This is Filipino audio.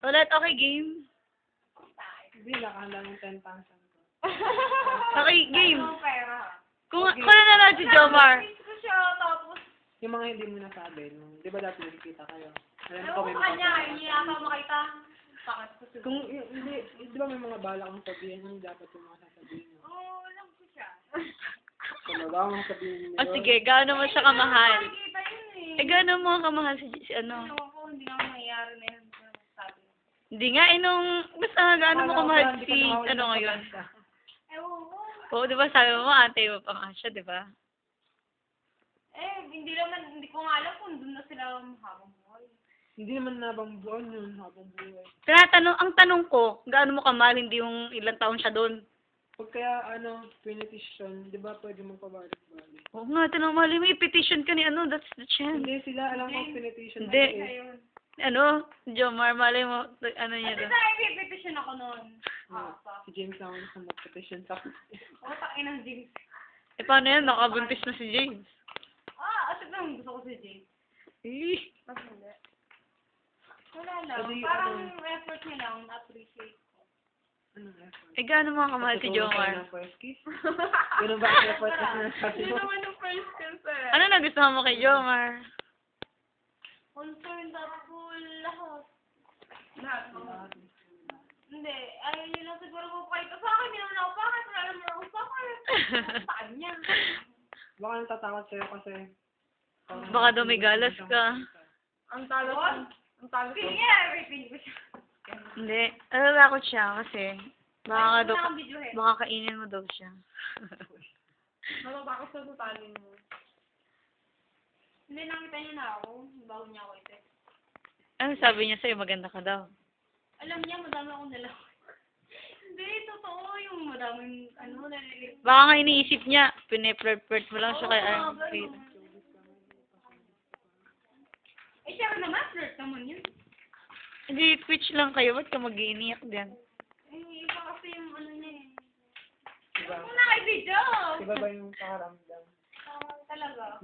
Ulit, okay, game. Hindi, nakahanda ng 10,000 ko. Okay, game. Ano pera? Kung nanonood si Jomar. Miss ko siya, tapos, Yung mga hindi mo nasabi, di ba dati nagkita kayo? Alam ewan ko ko may sa kanya, mga... hindi yata makita. Bakit ko siya? Kung, hindi, di ba may mga balak kang sabihin, hindi dapat yung mga sasabihin mo. Oo, alam ko siya. Talaga, mga sabihin niyo. O sige, gaano mo siya kamahal? Nakikita yun eh. Eh, gaano mo kamahal si ano? Ewan ko, hindi naman nangyayari na yun. Sabi. Hindi nga, nung, basta nga, gaano mo kamahal si, ano ngayon? Ewan ko. Oo, di ba sabi mo, ate mo pa nga siya, di ba? Hindi ko nga alam kung doon na sila habang buhay. Hindi naman nabang buwan yun, habang buhay. Ang tanong ko, gaano mo kamahal, hindi yung ilang taon siya doon? Pag kaya, pinetition, di ba pwede mong pabalik-balik? Oo nga, tanong mali mo, i-petition ka ni ano, that's the chance. Hindi sila, alam ko, pinetition. Hindi. Ayun. Ano, Jomar, mali mo, ano niya Kasi doon? tayo pipitisyon ako noon. Si James lang sa mag-petition sa... O, takin ng James. Eh, paano yan? Nakabuntis na si James. Asip lang gusto ko si James. Eh. Mas hindi. Wala lang. Kasi, Parang effort niya lang, na-appreciate ko. Anong effort? Eh, gaano mo kamahal si Tutulong kayo Jomar? ng first kiss? Ganun ba ang effort na sinasabi Hindi mo? naman yung first concern. Ano nagustuhan mo kay Jomar? Concern ako lahat. Lahat. Hindi. Ayaw niya lang siguro magpakita sa akin. Hindi naman ako bakit. Wala naman ako bakit. Sa kanya. Baka natatakot sa'yo kasi... Baka daw may galas ka. Ang talas. Ang talas. Sige, everything ko siya. Hindi. Natatakot siya kasi baka daw, Wala kang videohead. baka kainin mo daw siya. Natatakot sa tutalin mo. Hindi, nakita niya na ako. Bago niya ako ito. Ano sabi niya sa'yo? Maganda ka daw. Alam niya, madami akong dalawa. Hindi, totoo yung madaming, nalilip. Baka nga iniisip niya, pinipert mo lang siya kay Armpit. Eh, siya naman, flirt naman yun. Hindi, twitch lang kayo. Ba't ka mag-iiniyak din? Eh, iba kasi yung niya eh. Diba? Kung nakay-video! Diba ba yung pakaramdam? Talaga.